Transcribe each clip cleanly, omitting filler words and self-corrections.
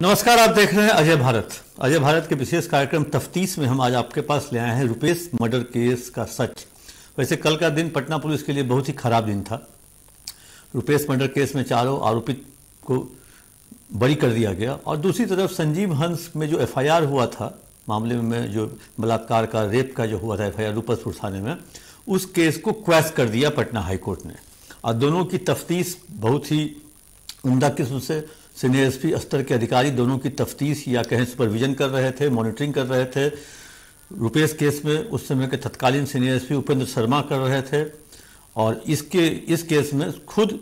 नमस्कार, आप देख रहे हैं अजय भारत। अजय भारत के विशेष कार्यक्रम तफ्तीश में हम आज आपके पास ले आए हैं रुपेश मर्डर केस का सच। वैसे कल का दिन पटना पुलिस के लिए बहुत ही खराब दिन था। रुपेश मर्डर केस में चारों आरोपित को बरी कर दिया गया और दूसरी तरफ संजीव हंस में जो एफआईआर हुआ था, मामले में जो बलात्कार का, रेप का जो हुआ था एफआईआर रूपसपुर थाने में, उस केस को क्वैश कर दिया पटना हाईकोर्ट ने। और दोनों की तफ्तीश बहुत ही उम्दा किस्म से सीनियर एसपी स्तर के अधिकारी दोनों की तफ्तीश या कहें सुपरविजन कर रहे थे, मॉनिटरिंग कर रहे थे। रुपेश केस में उस समय के तत्कालीन सीनियर एसपी उपेंद्र शर्मा कर रहे थे और इस केस में खुद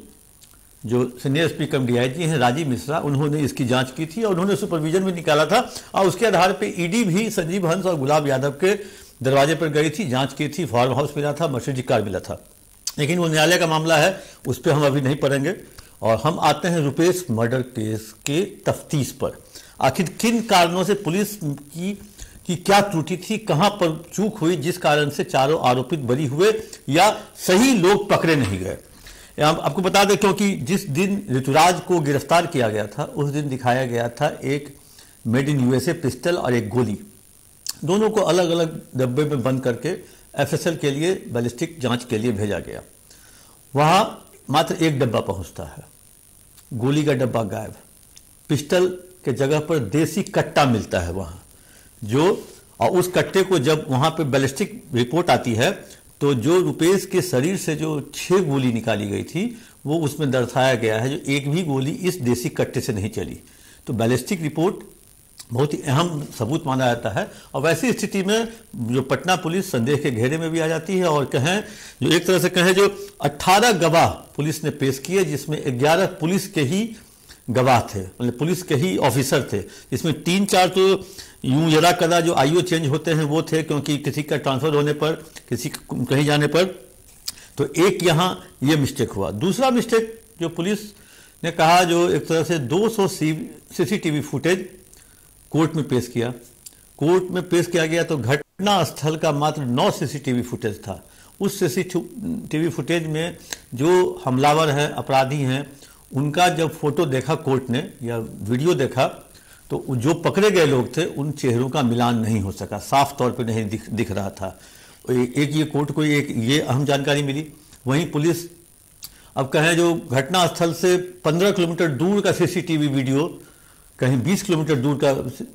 जो सीनियर एसपी कम डीआईजी हैं राजीव मिश्रा, उन्होंने इसकी जांच की थी और उन्होंने सुपरविजन भी निकाला था और उसके आधार पर ईडी भी संजीव हंस और गुलाब यादव के दरवाजे पर गई थी, जांच की थी, फार्म हाउस मिला था, मर्सिडीज कार मिला था। लेकिन वो न्यायालय का मामला है, उस पर हम अभी नहीं पढ़ेंगे और हम आते हैं रुपेश मर्डर केस के तफ्तीश पर। आखिर किन कारणों से पुलिस की क्या त्रुटि थी, कहां पर चूक हुई जिस कारण से चारों आरोपित बरी हुए या सही लोग पकड़े नहीं गए। आपको बता दें, क्योंकि जिस दिन ऋतुराज को गिरफ्तार किया गया था उस दिन दिखाया गया था एक मेड इन यूएसए पिस्टल और एक गोली, दोनों को अलग अलग डब्बे में बंद करके एफएसएल के लिए बैलिस्टिक जांच के लिए भेजा गया। वहां मात्र एक डब्बा पहुंचता है, गोली का डब्बा गायब, पिस्टल के जगह पर देसी कट्टा मिलता है वहां और उस कट्टे को जब वहां पे बैलिस्टिक रिपोर्ट आती है तो जो रुपेश के शरीर से जो 6 गोली निकाली गई थी वो उसमें दर्शाया गया है जो एक भी गोली इस देसी कट्टे से नहीं चली। तो बैलिस्टिक रिपोर्ट बहुत ही अहम सबूत माना जाता है और वैसी स्थिति में जो पटना पुलिस संदेह के घेरे में भी आ जाती है और कहें जो एक तरह से कहें जो 18 गवाह पुलिस ने पेश किए, जिसमें 11 पुलिस के ही गवाह थे, मतलब पुलिस के ही ऑफिसर थे, जिसमें 3-4 तो यूं जरा कदा जो आईओ चेंज होते हैं वो थे, क्योंकि किसी का ट्रांसफर होने पर, किसी कहीं जाने पर, तो एक यहाँ ये मिस्टेक हुआ। दूसरा मिस्टेक जो पुलिस ने कहा, जो एक तरह से 200 सीसीटीवी फुटेज कोर्ट में पेश किया, कोर्ट में पेश किया गया तो घटना स्थल का मात्र 9 सीसीटीवी फुटेज था। उस सीसीटीवी फुटेज में जो हमलावर हैं, अपराधी हैं, उनका जब फोटो देखा कोर्ट ने या वीडियो देखा तो जो पकड़े गए लोग थे उन चेहरों का मिलान नहीं हो सका, साफ तौर पे नहीं दिख रहा था। एक ये कोर्ट को एक ये अहम जानकारी मिली। वहीं पुलिस अब कहें जो घटना स्थल से 15 किलोमीटर दूर का सीसीटीवी वीडियो, कहीं 20 किलोमीटर दूर का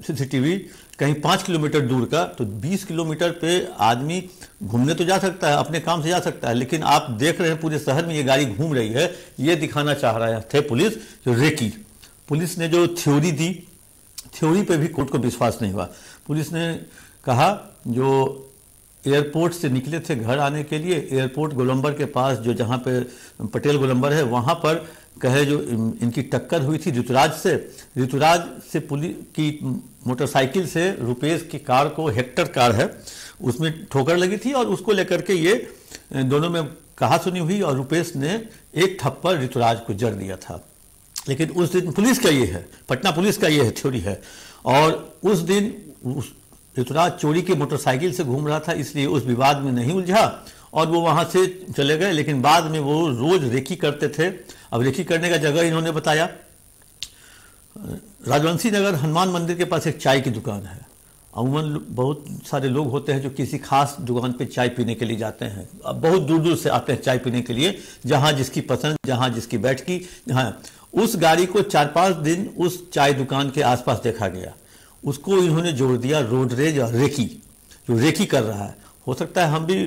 सीसीटीवी, कहीं 5 किलोमीटर दूर का, तो 20 किलोमीटर पे आदमी घूमने तो जा सकता है, अपने काम से जा सकता है, लेकिन आप देख रहे हैं पूरे शहर में ये गाड़ी घूम रही है, ये दिखाना चाह रहे थे पुलिस। जो रेकी पुलिस ने जो थ्योरी दी, थ्योरी पे भी कोर्ट को विश्वास नहीं हुआ। पुलिस ने कहा जो एयरपोर्ट से निकले थे घर आने के लिए, एयरपोर्ट गोलंबर के पास जो जहाँ पे पटेल गोलंबर है वहाँ पर कहे जो इनकी टक्कर हुई थी ऋतुराज से पुलिस की मोटरसाइकिल से रुपेश की कार को, हेक्टर कार है, उसमें ठोकर लगी थी और उसको लेकर के ये दोनों में कहा सुनी हुई और रुपेश ने एक थप्पड़ ऋतुराज को जड़ दिया था। लेकिन उस दिन पुलिस का ये है, पटना पुलिस का ये थ्योरी है, और उस दिन ऋतुराज चोरी के मोटरसाइकिल से घूम रहा था, इसलिए उस विवाद में नहीं उलझा और वो वहां से चले गए। लेकिन बाद में वो रोज रेकी करते थे। अब रेकी करने का जगह इन्होंने बताया, राजवंशी नगर हनुमान मंदिर के पास एक चाय की दुकान है। अमूमन बहुत सारे लोग होते हैं जो किसी खास दुकान पे चाय पीने के लिए जाते हैं, अब बहुत दूर दूर से आते हैं चाय पीने के लिए, जहां जिसकी पसंद, जहां जिसकी बैठकी, जहां। उस गाड़ी को 4-5 दिन उस चाय दुकान के आसपास देखा गया, उसको इन्होंने जोड़ दिया रोडरेज और रेकी, जो रेकी कर रहा है। हो सकता है हम भी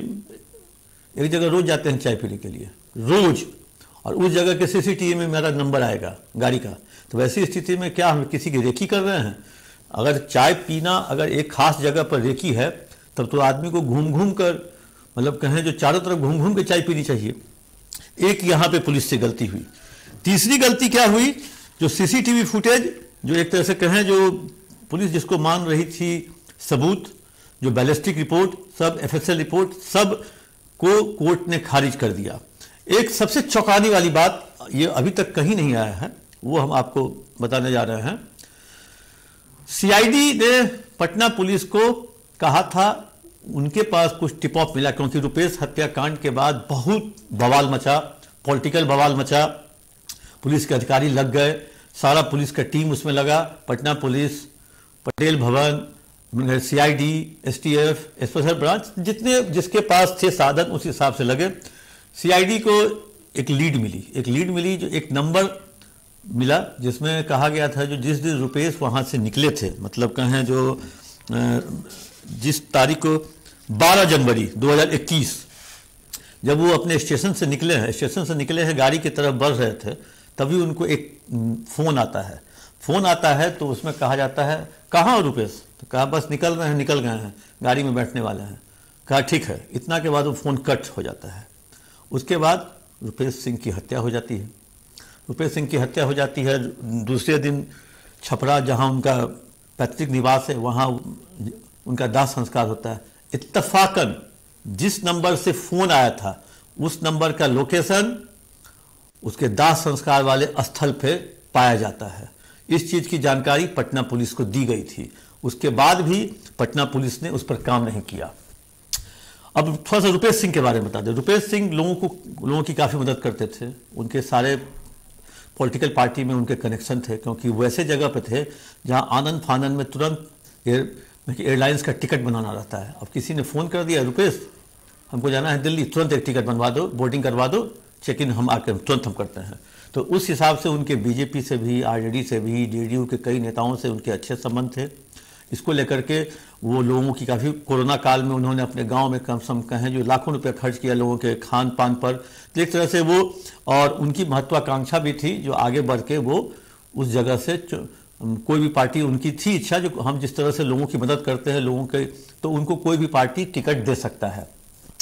एक जगह रोज जाते हैं चाय पीने के लिए, रोज, और उस जगह के सीसीटीवी में मेरा नंबर आएगा गाड़ी का, तो वैसी स्थिति में क्या हम किसी की रेकी कर रहे हैं? अगर चाय पीना अगर एक खास जगह पर रेकी है तब तो आदमी को घूम घूम कर, मतलब कहें जो चारों तरफ घूम घूम के चाय पीनी चाहिए। एक यहाँ पे पुलिस से गलती हुई। तीसरी गलती क्या हुई, जो सीसीटीवी फुटेज, जो एक तरह से कहें जो पुलिस जिसको मान रही थी सबूत, जो बैलिस्टिक रिपोर्ट, सब एफएसएल रिपोर्ट, सब को कोर्ट ने खारिज कर दिया। एक सबसे चौंकाने वाली बात, ये अभी तक कहीं नहीं आया है, वो हम आपको बताने जा रहे हैं। सीआईडी ने पटना पुलिस को कहा था, उनके पास कुछ टिप ऑफ मिला, क्योंकि रुपेश हत्याकांड के बाद बहुत बवाल मचा, पॉलिटिकल बवाल मचा, पुलिस के अधिकारी लग गए, सारा पुलिस का टीम उसमें लगा, पटना पुलिस, पटेल भवन, सीआईडी, एसटीएफ, स्पेशल ब्रांच, जितने जिसके पास थे साधन उस हिसाब से लगे। सीआईडी को एक लीड मिली जो एक नंबर मिला जिसमें कहा गया था जो जिस दिन रुपेश वहाँ से निकले थे, मतलब कहें जो जिस तारीख को 12 जनवरी 2021 जब वो अपने स्टेशन से निकले हैं गाड़ी की तरफ बढ़ रहे थे, तभी उनको एक फ़ोन आता है तो उसमें कहा जाता है कहाँ हो रुपेश, तो कहा बस निकल गए हैं, गाड़ी में बैठने वाले हैं। कहा ठीक है। इतना के बाद वो फ़ोन कट हो जाता है। उसके बाद रुपेश सिंह की हत्या हो जाती है। दूसरे दिन छपरा जहाँ उनका पैतृक निवास है वहाँ उनका दाह संस्कार होता है। इत्तफाकन जिस नंबर से फ़ोन आया था उस नंबर का लोकेशन उसके दाह संस्कार वाले स्थल पे पाया जाता है। इस चीज़ की जानकारी पटना पुलिस को दी गई थी। उसके बाद भी पटना पुलिस ने उस पर काम नहीं किया। अब थोड़ा सा रुपेश सिंह के बारे में बता दें। रुपेश सिंह लोगों की काफ़ी मदद करते थे। उनके सारे पॉलिटिकल पार्टी में उनके कनेक्शन थे, क्योंकि वैसे जगह पे थे जहां आनंद फानन में तुरंत एयरलाइंस का टिकट बनाना रहता है। अब किसी ने फ़ोन कर दिया रुपेश हमको जाना है दिल्ली, तुरंत एक टिकट बनवा दो, बोर्डिंग करवा दो, चेक इन हम आकर तुरंत हम करते हैं। तो उस हिसाब से उनके बीजेपी से भी, आरजेडी से भी, जेडीयू के कई नेताओं से उनके अच्छे संबंध थे। इसको लेकर के वो लोगों की काफ़ी, कोरोना काल में उन्होंने अपने गांव में कम से कम कहें जो लाखों रुपए खर्च किया लोगों के खान पान पर। तो एक तरह से वो, और उनकी महत्वाकांक्षा भी थी जो आगे बढ़ के वो उस जगह से कोई भी पार्टी, उनकी थी इच्छा जो हम जिस तरह से लोगों की मदद करते हैं लोगों के, तो उनको कोई भी पार्टी टिकट दे सकता है।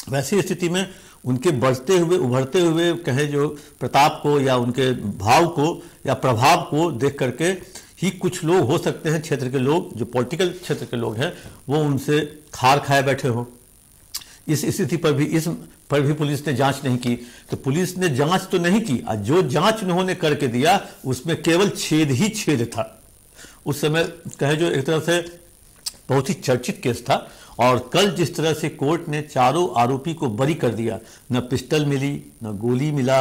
वैसी स्थिति में उनके बढ़ते हुए उभरते हुए कहे जो प्रताप को या उनके भाव को या प्रभाव को देख करके ही कुछ लोग हो सकते हैं, क्षेत्र के लोग जो पॉलिटिकल क्षेत्र के लोग हैं वो उनसे खार खाए बैठे हों। इस स्थिति पर भी पुलिस ने जांच नहीं की। तो पुलिस ने जांच तो नहीं की, जो जांच उन्होंने करके दिया उसमें केवल छेद ही छेद था। उस समय कहे जो एक तरह से बहुत ही चर्चित केस था। और कल जिस तरह से कोर्ट ने चारों आरोपी को बरी कर दिया, न पिस्टल मिली, न गोली मिला,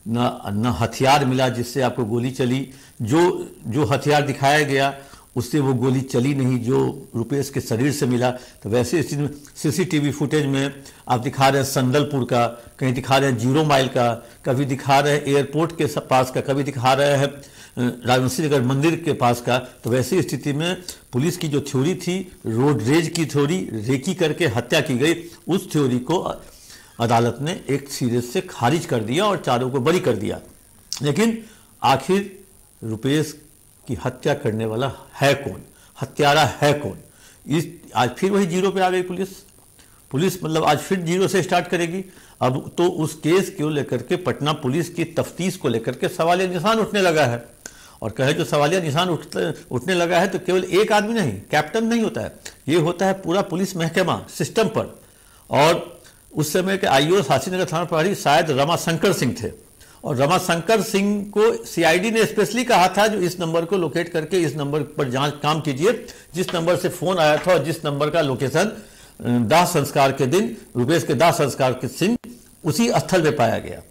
न हथियार मिला जिससे आपको गोली चली, जो हथियार दिखाया गया उससे वो गोली चली नहीं जो रुपेश के शरीर से मिला। तो वैसे स्थिति में सीसीटीवी फुटेज में आप दिखा रहे हैं संदलपुर का, कहीं दिखा रहे हैं 0 माइल का, कभी दिखा रहे हैं एयरपोर्ट के पास का, कभी दिखा रहे हैं राजवंशी नगर मंदिर के पास का। तो वैसी स्थिति में पुलिस की जो थ्योरी थी, रोड रेज की थ्योरी, रेकी करके हत्या की गई, उस थ्योरी को अदालत ने एक सिरे से खारिज कर दिया और चारों को बरी कर दिया। लेकिन आखिर रुपेश की हत्या करने वाला है कौन, हत्यारा है कौन? आज फिर वही जीरो पे आ गई पुलिस मतलब आज फिर जीरो से स्टार्ट करेगी। अब तो उस केस को लेकर के पटना पुलिस की तफ्तीश को लेकर के सवालिया निशान उठने लगा है। और कहे जो सवालिया निशान उठने लगा है तो केवल एक आदमी नहीं, कैप्टन नहीं होता है, ये होता है पूरा पुलिस महकमा सिस्टम पर। और उस समय के आईओ हाशीनगर थाना प्रभारी शायद रमाशंकर सिंह थे, और रमाशंकर सिंह को सीआईडी ने स्पेशली कहा था जो इस नंबर को लोकेट करके इस नंबर पर जांच काम कीजिए, जिस नंबर से फोन आया था और जिस नंबर का लोकेशन दाह संस्कार के दिन, रुपेश के दाह संस्कार के दिन उसी स्थल पे पाया गया।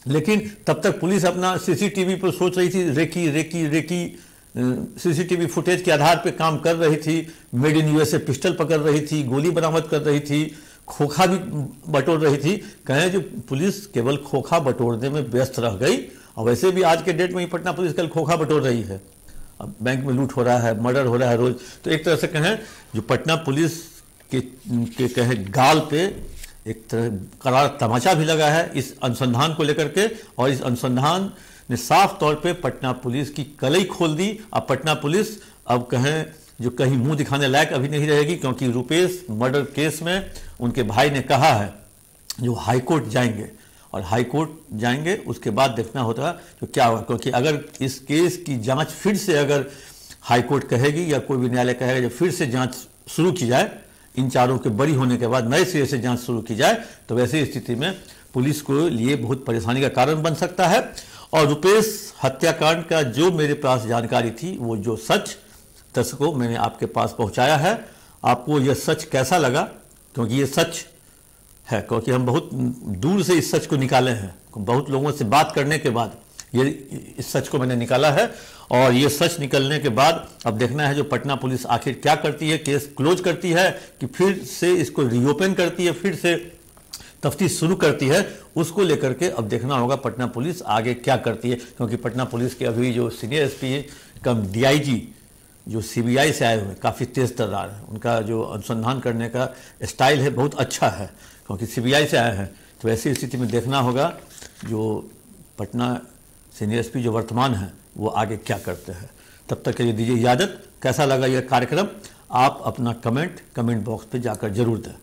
लेकिन तब तक पुलिस अपना सीसीटीवी पर सोच रही थी, रेकी सीसीटीवी फुटेज के आधार पे काम कर रही थी, मेड इन यूएसए पिस्टल पकड़ रही थी, गोली बरामद कर रही थी, खोखा भी बटोर रही थी। कहें जो पुलिस केवल खोखा बटोरने में व्यस्त रह गई। और वैसे भी आज के डेट में ही पटना पुलिस कल खोखा बटोर रही है। अब बैंक में लूट हो रहा है, मर्डर हो रहा है रोज। तो एक तरह से कहें जो पटना पुलिस के कहें गाल पे एक तरह करार तमाचा भी लगा है इस अनुसंधान को लेकर के। और इस अनुसंधान ने साफ तौर पे पटना पुलिस की कलई खोल दी। अब पटना पुलिस अब कहें जो कहीं मुंह दिखाने लायक अभी नहीं रहेगी, क्योंकि रुपेश मर्डर केस में उनके भाई ने कहा है जो हाईकोर्ट जाएंगे, और हाईकोर्ट जाएंगे उसके बाद देखना होता तो क्या होगा। क्योंकि अगर इस केस की जांच फिर से अगर हाईकोर्ट कहेगी या कोई भी न्यायालय कहेगा जो फिर से जांच शुरू की जाए, इन चारों के बरी होने के बाद नए सिरे से जांच शुरू की जाए, तो वैसी स्थिति में पुलिस को लिए बहुत परेशानी का कारण बन सकता है। और रुपेश हत्याकांड का जो मेरे पास जानकारी थी, वो जो सच दर्शकों मैंने आपके पास पहुंचाया है। आपको यह सच कैसा लगा? क्योंकि ये सच है, क्योंकि हम बहुत दूर से इस सच को निकाले हैं, बहुत लोगों से बात करने के बाद ये इस सच को मैंने निकाला है और ये सच निकलने के बाद अब देखना है जो पटना पुलिस आखिर क्या करती है, केस क्लोज करती है कि फिर से इसको रीओपन करती है, फिर से तफ्तीश शुरू करती है, उसको लेकर के अब देखना होगा पटना पुलिस आगे क्या करती है। क्योंकि पटना पुलिस के अभी जो सीनियर एसपी कम डीआईजी जो सीबीआई से आए हुए काफ़ी तेज तर्रार है, उनका जो अनुसंधान करने का स्टाइल है बहुत अच्छा है, क्योंकि सीबीआई से आए हैं। तो ऐसी स्थिति में देखना होगा जो पटना सीनियर एसपी जो वर्तमान है वो आगे क्या करते हैं। तब तक के लिए दीजिए इजाज़त। कैसा लगा यह कार्यक्रम आप अपना कमेंट बॉक्स पे जाकर जरूर दें।